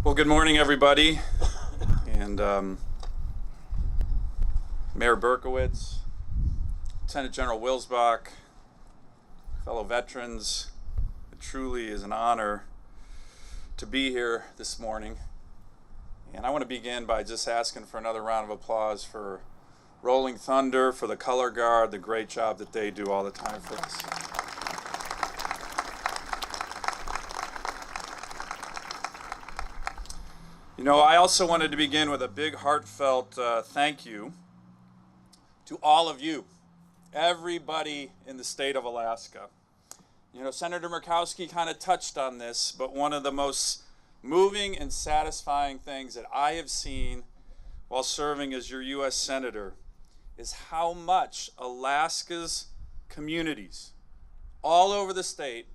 Well, good morning, everybody, and Mayor Berkowitz, Lieutenant General Wilsbach, fellow veterans. It truly is an honor to be here this morning, and I want to begin by just asking for another round of applause for Rolling Thunder, for the Color Guard, the great job that they do all the time for us. You know, I also wanted to begin with a big heartfelt thank you to all of you, everybody in the state of Alaska. You know, Senator Murkowski kind of touched on this, but one of the most moving and satisfying things that I have seen while serving as your U.S. Senator is how much Alaska's communities all over the state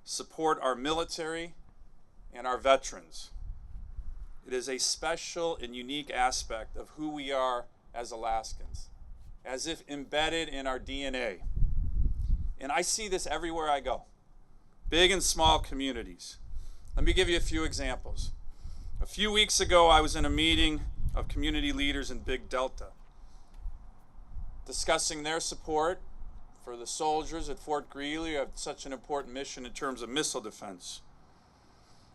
support our military and our veterans. It is a special and unique aspect of who we are as Alaskans, as if embedded in our DNA. And I see this everywhere I go, big and small communities. Let me give you a few examples. A few weeks ago, I was in a meeting of community leaders in Big Delta, discussing their support for the soldiers at Fort Greely who have such an important mission in terms of missile defense.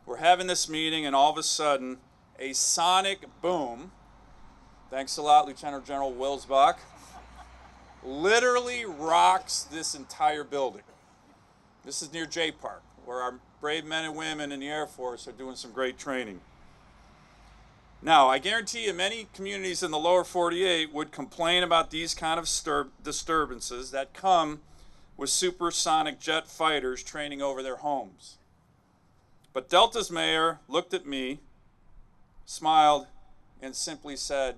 We're having this meeting, and all of a sudden, a sonic boom, thanks a lot, Lieutenant General Wilsbach, literally rocks this entire building. This is near J Park, where our brave men and women in the Air Force are doing some great training. Now, I guarantee you many communities in the lower 48 would complain about these kind of disturbances that come with supersonic jet fighters training over their homes. But Delta's mayor looked at me, smiled, and simply said,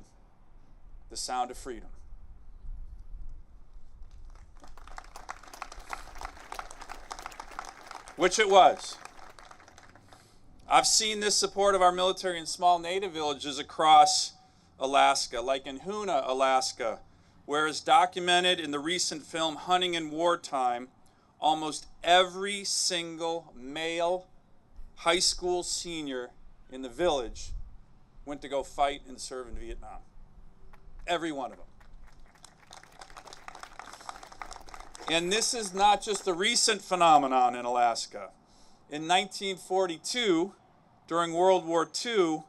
"The sound of freedom." Which it was. I've seen this support of our military in small native villages across Alaska, like in Hoona, Alaska, where, as documented in the recent film Hunting in Wartime, almost every single male high school senior in the village went to go fight and serve in Vietnam. Every one of them. And this is not just a recent phenomenon in Alaska. In 1942, during World War II,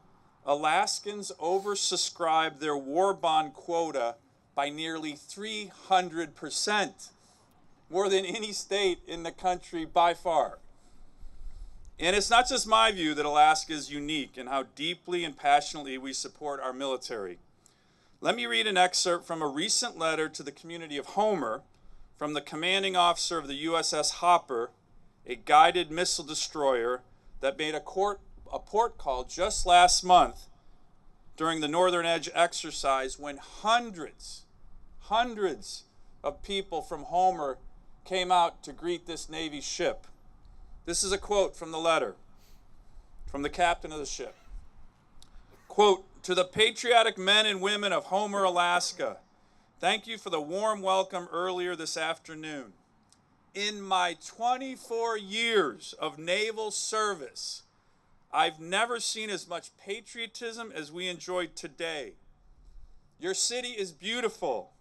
Alaskans oversubscribed their war bond quota by nearly 300%, more than any state in the country by far. And it's not just my view that Alaska is unique in how deeply and passionately we support our military. Let me read an excerpt from a recent letter to the community of Homer from the commanding officer of the USS Hopper, a guided missile destroyer that made a port call just last month during the Northern Edge exercise when hundreds of people from Homer came out to greet this Navy ship. This is a quote from the letter from the captain of the ship. Quote, "To the patriotic men and women of Homer, Alaska, thank you for the warm welcome earlier this afternoon. In my 24 years of naval service, I've never seen as much patriotism as we enjoyed today. Your city is beautiful.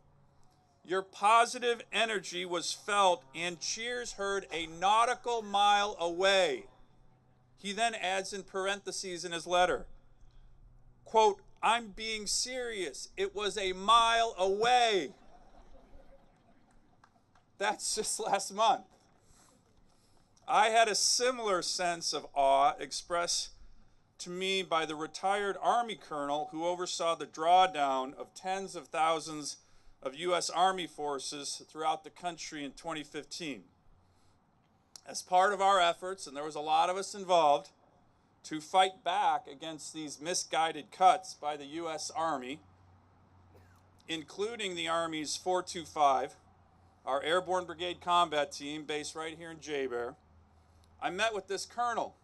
Your positive energy was felt and cheers heard a nautical mile away." He then adds in parentheses in his letter, quote, "I'm being serious. It was a mile away." That's just last month. I had a similar sense of awe expressed to me by the retired Army colonel who oversaw the drawdown of tens of thousands of U.S. Army forces throughout the country in 2015. As part of our efforts, and there was a lot of us involved, to fight back against these misguided cuts by the U.S. Army, including the Army's 425, our Airborne Brigade Combat Team based right here in J-Bear, I met with this colonel,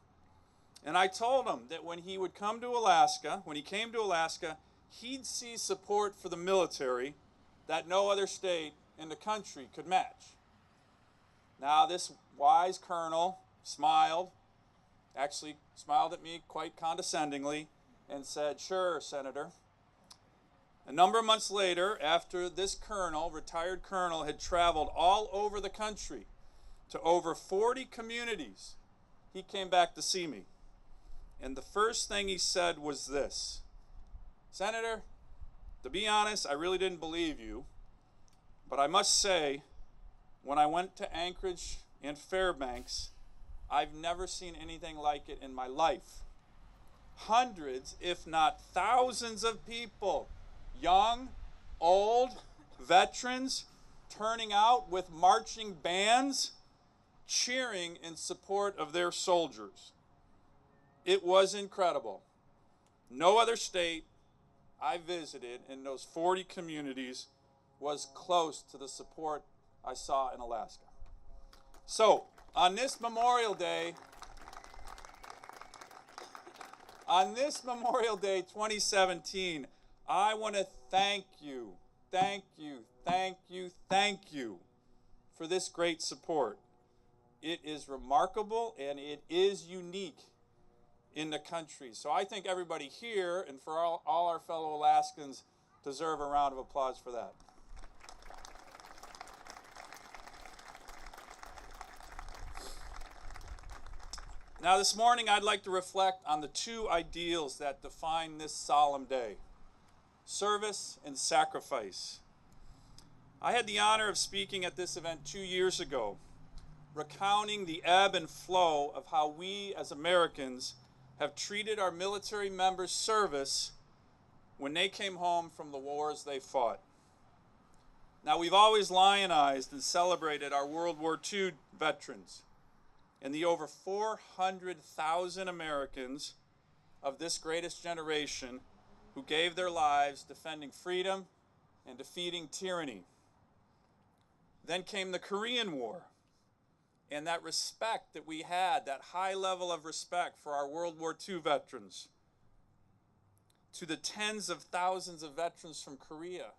and I told him that when he came to Alaska, he'd see support for the military that no other state in the country could match. Now, this wise colonel smiled, actually smiled at me quite condescendingly, and said, "Sure, Senator." A number of months later, after this colonel, retired colonel, had traveled all over the country to over 40 communities, he came back to see me. And the first thing he said was this: "Senator, to be honest, I really didn't believe you, but I must say, when I went to Anchorage and Fairbanks, I've never seen anything like it in my life. Hundreds, if not thousands of people, young, old, veterans, turning out with marching bands, cheering in support of their soldiers. It was incredible. No other state I visited in those 40 communities was close to the support I saw in Alaska." So, on this Memorial Day 2017, I want to thank you for this great support. It is remarkable and it is unique in the country. So I think everybody here and for all our fellow Alaskans deserve a round of applause for that. Now this morning I'd like to reflect on the two ideals that define this solemn day: service and sacrifice. I had the honor of speaking at this event 2 years ago, recounting the ebb and flow of how we as Americans have treated our military members' service when they came home from the wars they fought. Now, we've always lionized and celebrated our World War II veterans and the over 400,000 Americans of this greatest generation who gave their lives defending freedom and defeating tyranny. Then came the Korean War, and that respect that we had, that high level of respect for our World War II veterans, to the tens of thousands of veterans from Korea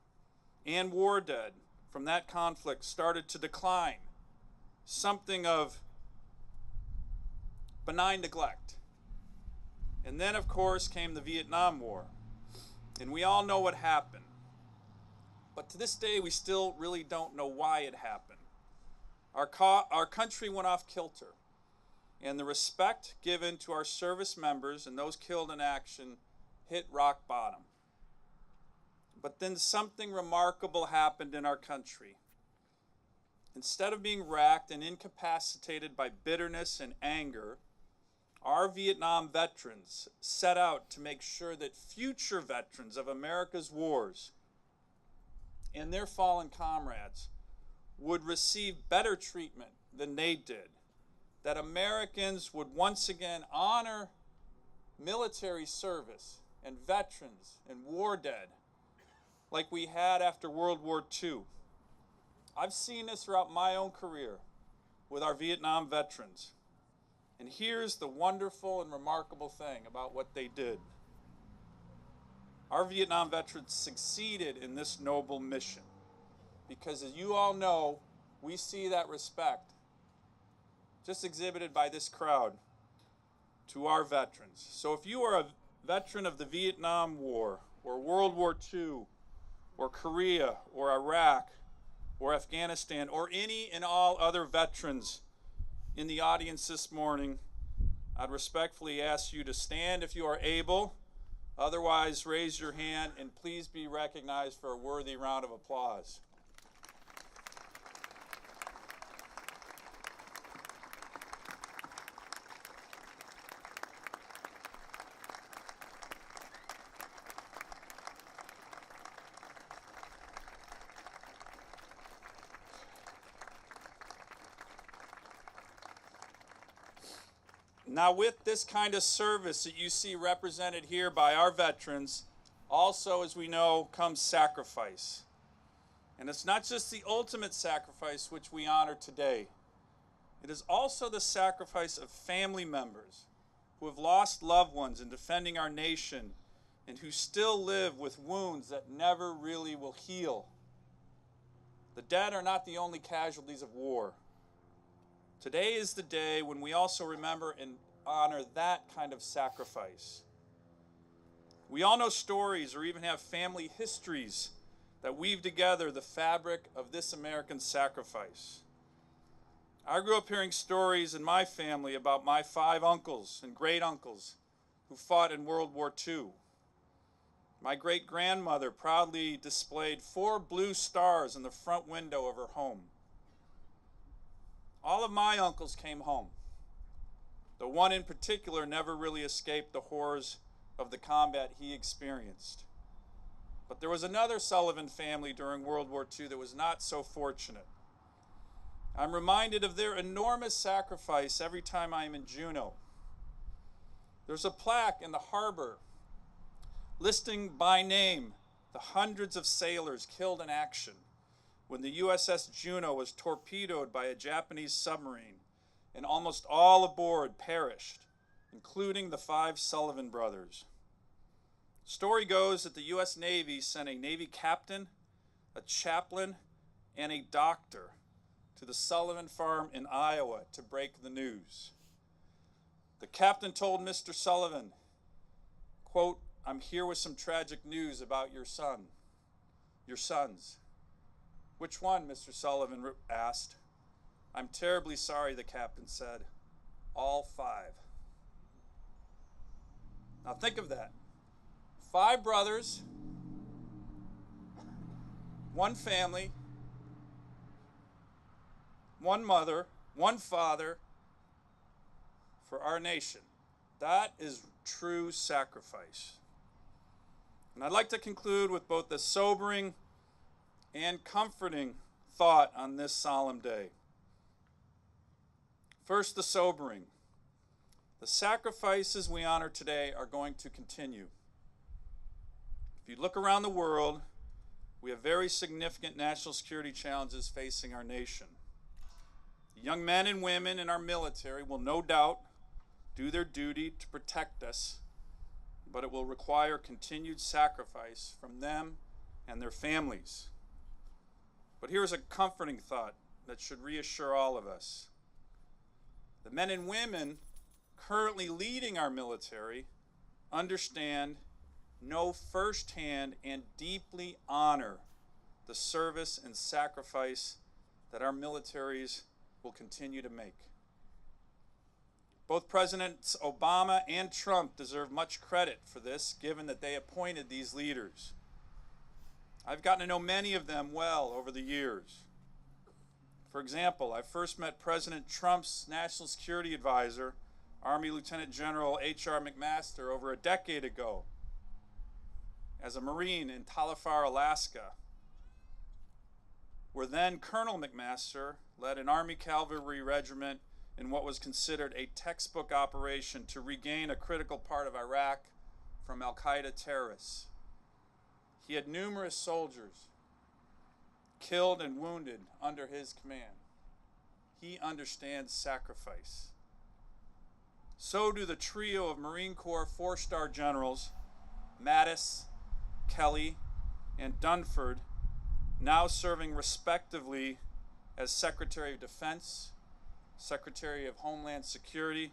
and war dead from that conflict started to decline, something of benign neglect. And then, of course, came the Vietnam War, and we all know what happened. But to this day, we still really don't know why it happened. Our country went off kilter, and the respect given to our service members and those killed in action hit rock bottom. But then something remarkable happened in our country. Instead of being racked and incapacitated by bitterness and anger, our Vietnam veterans set out to make sure that future veterans of America's wars and their fallen comrades would receive better treatment than they did, that Americans would once again honor military service and veterans and war dead like we had after World War II. I've seen this throughout my own career with our Vietnam veterans. And here's the wonderful and remarkable thing about what they did. Our Vietnam veterans succeeded in this noble mission because, as you all know, we see that respect just exhibited by this crowd to our veterans. So if you are a veteran of the Vietnam War or World War II or Korea or Iraq or Afghanistan or any and all other veterans in the audience this morning, I'd respectfully ask you to stand if you are able. Otherwise, raise your hand and please be recognized for a worthy round of applause. Now, with this kind of service that you see represented here by our veterans, also, as we know, comes sacrifice. And it's not just the ultimate sacrifice which we honor today. It is also the sacrifice of family members who have lost loved ones in defending our nation and who still live with wounds that never really will heal. The dead are not the only casualties of war. Today is the day when we also remember and honor that kind of sacrifice. We all know stories or even have family histories that weave together the fabric of this American sacrifice. I grew up hearing stories in my family about my 5 uncles and great uncles who fought in World War II. My great-grandmother proudly displayed 4 blue stars in the front window of her home. All of my uncles came home. The one in particular never really escaped the horrors of the combat he experienced. But there was another Sullivan family during World War II that was not so fortunate. I'm reminded of their enormous sacrifice every time I am in Juneau. There's a plaque in the harbor listing by name the hundreds of sailors killed in action when the USS Juneau was torpedoed by a Japanese submarine, and almost all aboard perished, including the 5 Sullivan brothers. Story goes that the U.S. Navy sent a Navy captain, a chaplain, and a doctor to the Sullivan farm in Iowa to break the news. The captain told Mr. Sullivan, quote, "I'm here with some tragic news about your sons." "Which one?" Mr. Sullivan asked. "I'm terribly sorry," the captain said. "All 5. Now think of that. 5 brothers, 1 family, 1 mother, 1 father for our nation. That is true sacrifice. And I'd like to conclude with both the sobering and comforting thought on this solemn day. First, the sobering. The sacrifices we honor today are going to continue. If you look around the world, we have very significant national security challenges facing our nation. The young men and women in our military will no doubt do their duty to protect us, but it will require continued sacrifice from them and their families. But here's a comforting thought that should reassure all of us. The men and women currently leading our military understand, know firsthand, and deeply honor the service and sacrifice that our militaries will continue to make. Both Presidents Obama and Trump deserve much credit for this, given that they appointed these leaders. I've gotten to know many of them well over the years. For example, I first met President Trump's National Security Advisor, Army Lieutenant General H.R. McMaster, over a decade ago as a Marine in Talifar, Alaska, where then Colonel McMaster led an Army cavalry regiment in what was considered a textbook operation to regain a critical part of Iraq from al-Qaeda terrorists. He had numerous soldiers killed and wounded under his command. He understands sacrifice. So do the trio of Marine Corps 4-star generals, Mattis, Kelly, and Dunford, now serving respectively as Secretary of Defense, Secretary of Homeland Security,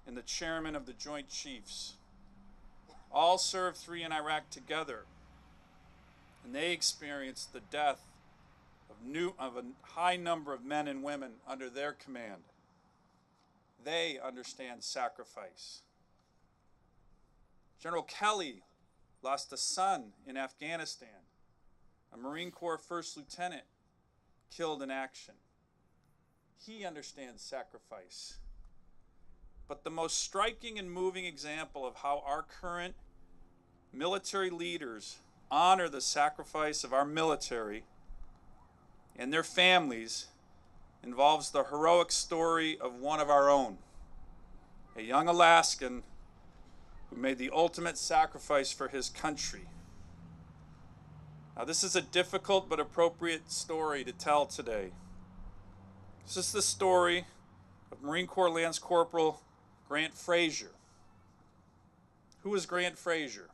and the Chairman of the Joint Chiefs. All served 3 in Iraq together, and they experienced the death of a high number of men and women under their command. They understand sacrifice. General Kelly lost a son in Afghanistan, a Marine Corps First Lieutenant killed in action. He understands sacrifice. But the most striking and moving example of how our current military leaders honor the sacrifice of our military and their families involves the heroic story of one of our own, a young Alaskan who made the ultimate sacrifice for his country. Now, this is a difficult but appropriate story to tell today. This is the story of Marine Corps Lance Corporal Grant Frazier. Who is Grant Frazier,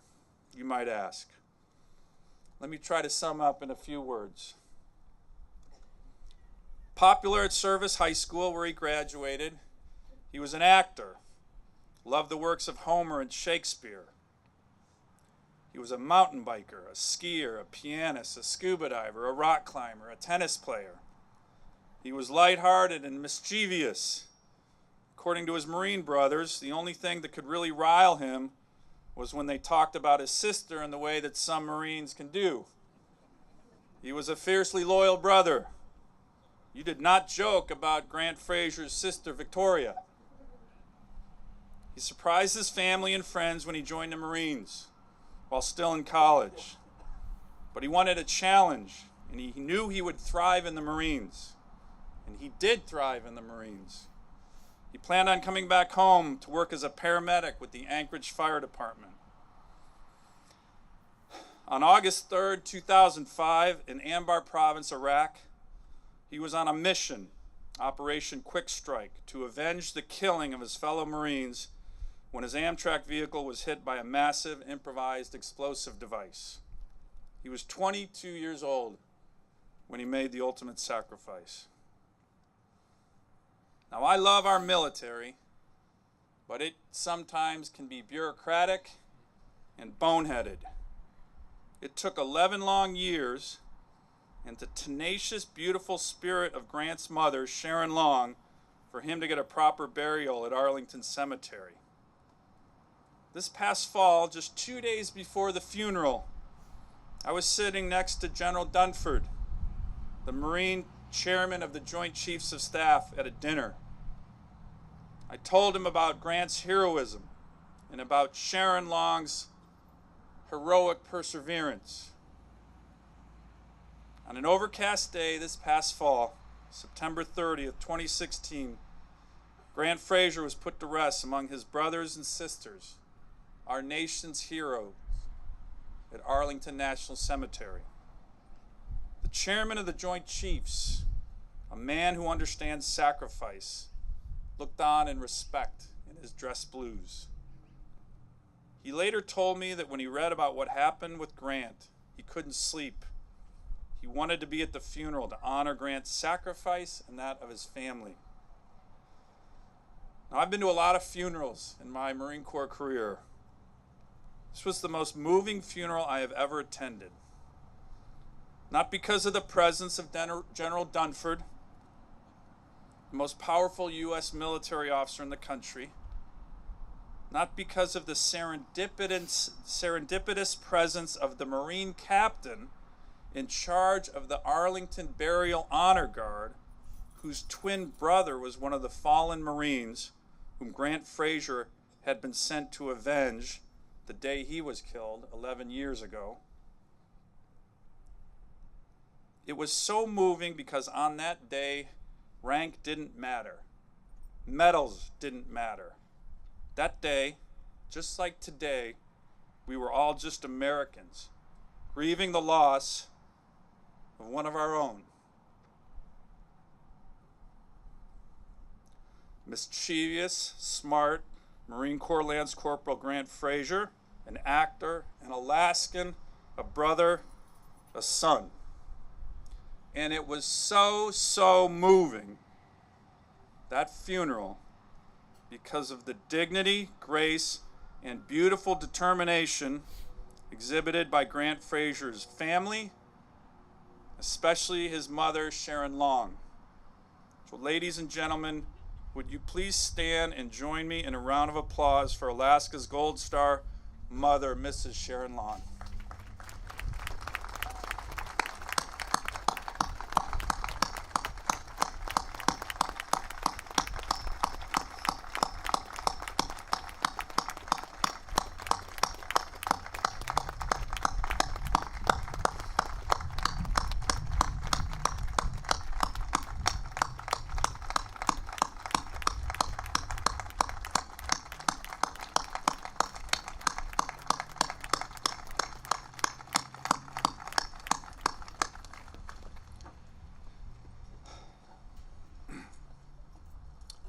you might ask? Let me try to sum up in a few words. Popular at Service High School, where he graduated, he was an actor, loved the works of Homer and Shakespeare. He was a mountain biker, a skier, a pianist, a scuba diver, a rock climber, a tennis player. He was lighthearted and mischievous. According to his Marine brothers, the only thing that could really rile him was when they talked about his sister in the way that some Marines can do. He was a fiercely loyal brother. You did not joke about Grant Fraser's sister, Victoria. He surprised his family and friends when he joined the Marines while still in college. But he wanted a challenge, and he knew he would thrive in the Marines. And he did thrive in the Marines. He planned on coming back home to work as a paramedic with the Anchorage Fire Department. On August 3rd, 2005, in Anbar Province, Iraq, he was on a mission, Operation Quick Strike, to avenge the killing of his fellow Marines when his Amtrak vehicle was hit by a massive improvised explosive device. He was 22 years old when he made the ultimate sacrifice. Now, I love our military, but it sometimes can be bureaucratic and boneheaded. It took 11 long years and the tenacious, beautiful spirit of Grant's mother, Sharon Long, for him to get a proper burial at Arlington Cemetery. This past fall, just 2 days before the funeral, I was sitting next to General Dunford, the Marine chairman of the Joint Chiefs of Staff, at a dinner. I told him about Grant's heroism and about Sharon Long's heroic perseverance. On an overcast day this past fall, September 30th, 2016, Grant Fraser was put to rest among his brothers and sisters, our nation's heroes, at Arlington National Cemetery. The chairman of the Joint Chiefs, a man who understands sacrifice, looked on in respect in his dress blues. He later told me that when he read about what happened with Grant, he couldn't sleep. He wanted to be at the funeral to honor Grant's sacrifice and that of his family. Now, I've been to a lot of funerals in my Marine Corps career. This was the most moving funeral I have ever attended. Not because of the presence of General Dunford, the most powerful U.S. military officer in the country, not because of the serendipitous presence of the Marine captain in charge of the Arlington Burial Honor Guard, whose twin brother was one of the fallen Marines whom Grant Fraser had been sent to avenge the day he was killed 11 years ago. It was so moving because on that day, rank didn't matter. Medals didn't matter. That day, just like today, we were all just Americans, grieving the loss of one of our own. Mischievous, smart Marine Corps Lance Corporal Grant Fraser, an actor, an Alaskan, a brother, a son. And it was so moving, that funeral, because of the dignity, grace, and beautiful determination exhibited by Grant Fraser's family, especially his mother, Sharon Long. So, ladies and gentlemen, would you please stand and join me in a round of applause for Alaska's Gold Star mother, Mrs. Sharon Long.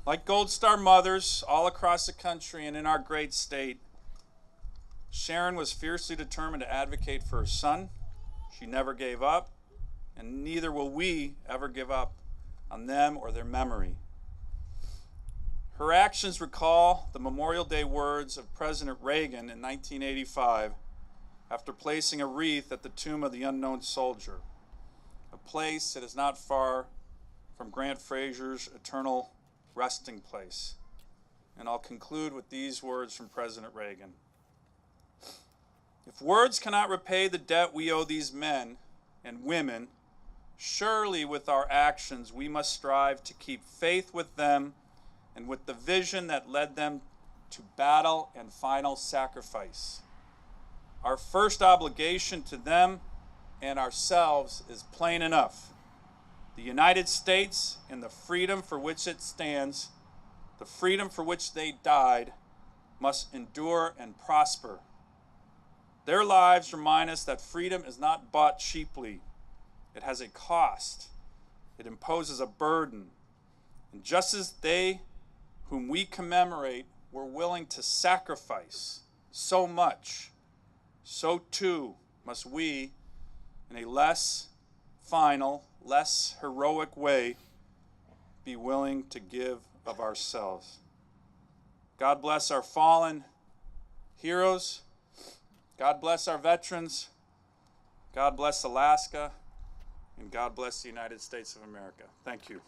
Like Gold Star mothers all across the country and in our great state, Sharon was fiercely determined to advocate for her son. She never gave up, and neither will we ever give up on them or their memory. Her actions recall the Memorial Day words of President Reagan in 1985 after placing a wreath at the tomb of the unknown soldier, a place that is not far from Grant Fraser's eternal resting place. And I'll conclude with these words from President Reagan. If words cannot repay the debt we owe these men and women, surely with our actions we must strive to keep faith with them and with the vision that led them to battle and final sacrifice. Our first obligation to them and ourselves is plain enough. The United States and the freedom for which it stands, the freedom for which they died, must endure and prosper. Their lives remind us that freedom is not bought cheaply. It has a cost. It imposes a burden. And just as they whom we commemorate were willing to sacrifice so much, so too must we, in a less final, less heroic way, be willing to give of ourselves. God bless our fallen heroes. God bless our veterans. God bless Alaska. And God bless the United States of America. Thank you.